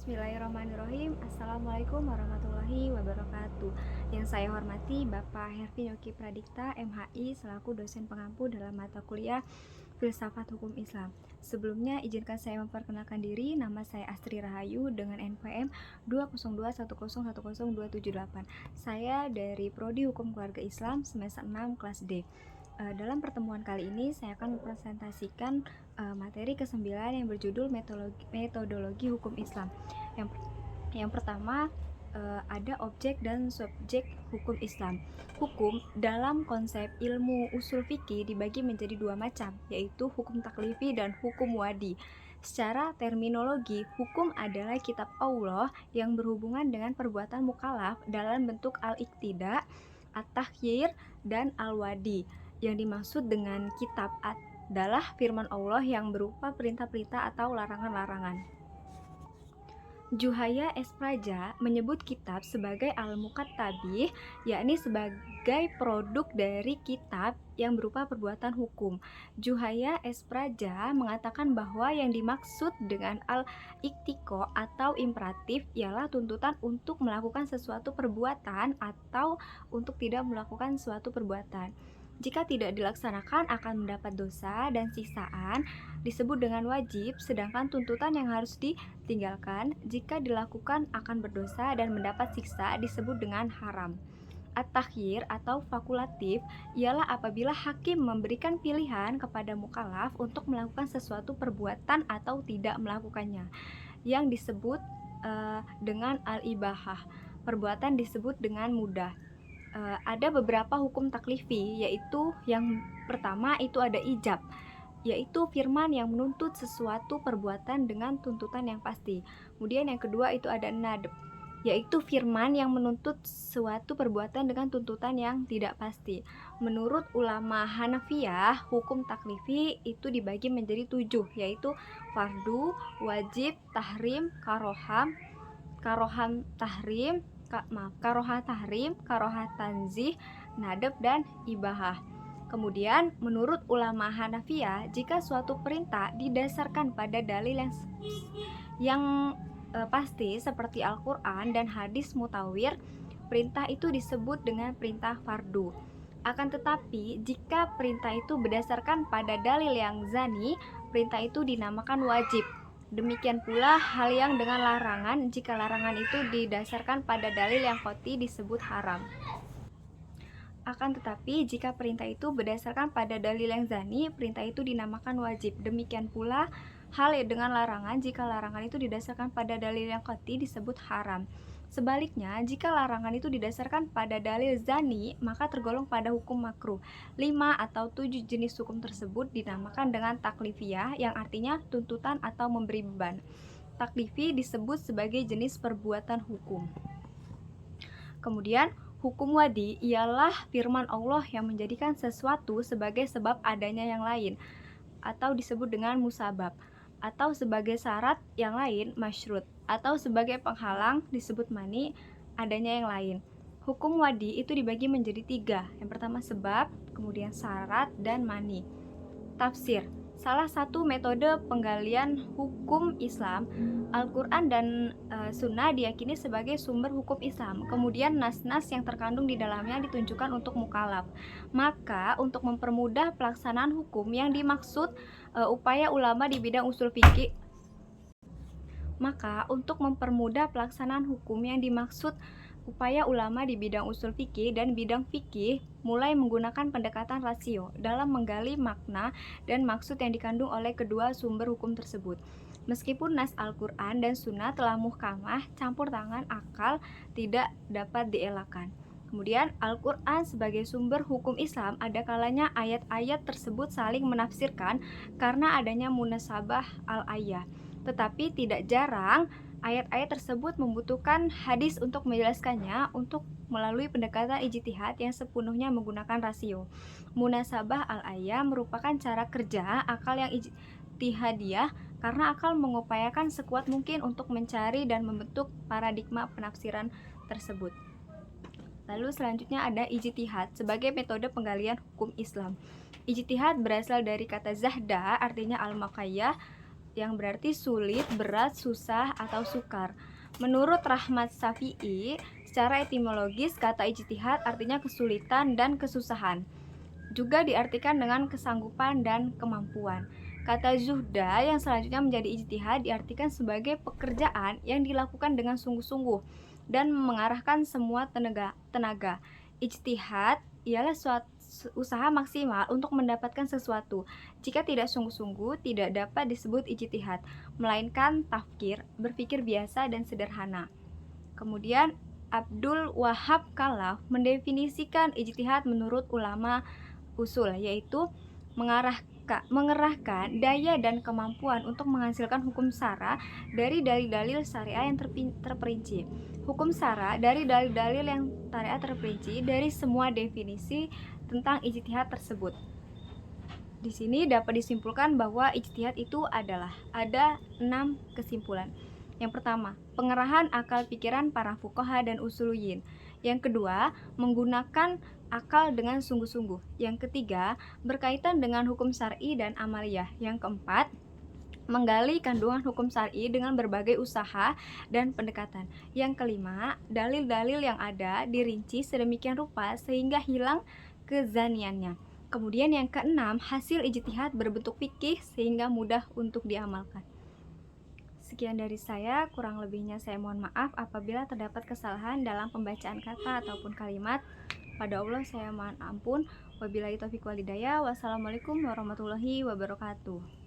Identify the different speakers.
Speaker 1: Bismillahirrahmanirrahim. Assalamualaikum warahmatullahi wabarakatuh. Yang saya hormati Bapak Hervin Yogi Pradikta, MHI, selaku dosen pengampu dalam mata kuliah Filsafat Hukum Islam. Sebelumnya izinkan saya memperkenalkan diri. Nama saya Astri Rahayu dengan NPM 20210100278. Saya dari Prodi Hukum Keluarga Islam semester 6 kelas D. Dalam pertemuan kali ini saya akan mempresentasikan materi ke-9 yang berjudul metodologi hukum Islam. Yang pertama, ada objek dan subjek hukum Islam. Hukum dalam konsep ilmu usul fikih dibagi menjadi dua macam, yaitu hukum taklifi dan hukum wadi. Secara terminologi, hukum adalah kitab Allah yang berhubungan dengan perbuatan mukallaf dalam bentuk al-iqtida, at-takhyir, dan al-wadi. Yang dimaksud dengan kitab adalah firman Allah yang berupa perintah-perintah atau larangan-larangan. Juhaya S. Praja menyebut kitab sebagai al-mukattabi, yakni sebagai produk dari kitab yang berupa perbuatan hukum. Juhaya S. Praja mengatakan bahwa yang dimaksud dengan al-iktiko atau imperatif ialah tuntutan untuk melakukan sesuatu perbuatan atau untuk tidak melakukan suatu perbuatan. Jika tidak dilaksanakan akan mendapat dosa dan siksaan disebut dengan wajib, sedangkan tuntutan yang harus ditinggalkan jika dilakukan akan berdosa dan mendapat siksa disebut dengan haram. At-takhyir atau fakultatif ialah apabila hakim memberikan pilihan kepada mukallaf untuk melakukan sesuatu perbuatan atau tidak melakukannya, yang disebut dengan al-ibahah. Perbuatan disebut dengan mudah. Ada beberapa hukum taklifi, yaitu yang pertama itu ada ijab, yaitu firman yang menuntut sesuatu perbuatan dengan tuntutan yang pasti. Kemudian yang kedua itu ada nadb, yaitu firman yang menuntut suatu perbuatan dengan tuntutan yang tidak pasti. Menurut ulama Hanafiyah, hukum taklifi itu dibagi menjadi 7, yaitu fardu, wajib, tahrim, karohah tahrim, karohah tanzih, nadab, dan ibahah. Kemudian, menurut ulama Hanafiyah, jika suatu perintah didasarkan pada dalil yang pasti seperti Al-Quran dan hadis mutawir, perintah itu disebut dengan perintah fardu. Akan tetapi, jika perintah itu berdasarkan pada dalil yang zani, perintah itu dinamakan wajib. Demikian pula hal yang dengan larangan, jika larangan itu didasarkan pada dalil yang qat'i disebut haram. Akan tetapi jika perintah itu berdasarkan pada dalil yang zani, perintah itu dinamakan wajib. Demikian pula hal yang dengan larangan, jika larangan itu didasarkan pada dalil yang qat'i disebut haram. Sebaliknya, jika larangan itu didasarkan pada dalil zani, maka tergolong pada hukum makruh. 5 atau 7 jenis hukum tersebut dinamakan dengan taklifiyah, yang artinya tuntutan atau memberi beban. Taklifi disebut sebagai jenis perbuatan hukum. Kemudian, hukum wadi ialah firman Allah yang menjadikan sesuatu sebagai sebab adanya yang lain, atau disebut dengan musabab, atau sebagai syarat yang lain masyrut, atau sebagai penghalang disebut mani adanya yang lain. Hukum wadi itu dibagi menjadi 3. Yang pertama sebab, kemudian syarat, dan mani. Tafsir. Salah satu metode penggalian hukum Islam, Al-Quran dan Sunnah diyakini sebagai sumber hukum Islam. Kemudian nas-nas yang terkandung di dalamnya ditunjukkan untuk mukallaf. Maka untuk mempermudah pelaksanaan hukum yang dimaksud upaya ulama di bidang usul fikih dan bidang fikih mulai menggunakan pendekatan rasio dalam menggali makna dan maksud yang dikandung oleh kedua sumber hukum tersebut. Meskipun nas Al-Quran dan Sunnah telah muhkamah, campur tangan akal tidak dapat dielakkan. Kemudian Al-Quran sebagai sumber hukum Islam, ada kalanya ayat-ayat tersebut saling menafsirkan karena adanya munasabah al-ayah. Tetapi tidak jarang ayat-ayat tersebut membutuhkan hadis untuk menjelaskannya untuk melalui pendekatan ijtihad yang sepenuhnya menggunakan rasio. Munasabah al-ayah merupakan cara kerja akal yang ijtihadiyah karena akal mengupayakan sekuat mungkin untuk mencari dan membentuk paradigma penafsiran tersebut. Lalu selanjutnya ada ijtihad sebagai metode penggalian hukum Islam. Ijtihad berasal dari kata zahda, artinya al-maqayyah, yang berarti sulit, berat, susah, atau sukar. Menurut Rahmat Syafi'i, secara etimologis kata ijtihad artinya kesulitan dan kesusahan. Juga diartikan dengan kesanggupan dan kemampuan. Kata zuhda yang selanjutnya menjadi ijtihad diartikan sebagai pekerjaan yang dilakukan dengan sungguh-sungguh dan mengarahkan semua tenaga. Ijtihad ialah suatu usaha maksimal untuk mendapatkan sesuatu. Jika tidak sungguh-sungguh, tidak dapat disebut ijtihad, melainkan tafkir, berpikir biasa dan sederhana. Kemudian Abdul Wahab Khalaf mendefinisikan ijtihad menurut ulama usul, yaitu mengerahkan daya dan kemampuan untuk menghasilkan hukum syara dari dalil-dalil syariah yang terperinci. Hukum syara dari dalil-dalil yang syariah terperinci dari semua definisi tentang ijtihad tersebut. Di sini dapat disimpulkan bahwa ijtihad itu adalah ada 6 kesimpulan. Yang pertama, pengerahan akal pikiran para fuqaha dan usuliyin. Yang kedua, menggunakan akal dengan sungguh-sungguh. Yang ketiga, berkaitan dengan hukum syar'i dan amaliyah. Yang keempat, menggali kandungan hukum syar'i dengan berbagai usaha dan pendekatan. Yang kelima, dalil-dalil yang ada dirinci sedemikian rupa sehingga hilang kezaniannya. Kemudian yang keenam, hasil ijtihad berbentuk fikih sehingga mudah untuk diamalkan. Sekian dari saya, kurang lebihnya saya mohon maaf apabila terdapat kesalahan dalam pembacaan kata ataupun kalimat. Pada Allah saya mohon ampun. Wabillahi taufiq walhidayah. Wassalamualaikum warahmatullahi wabarakatuh.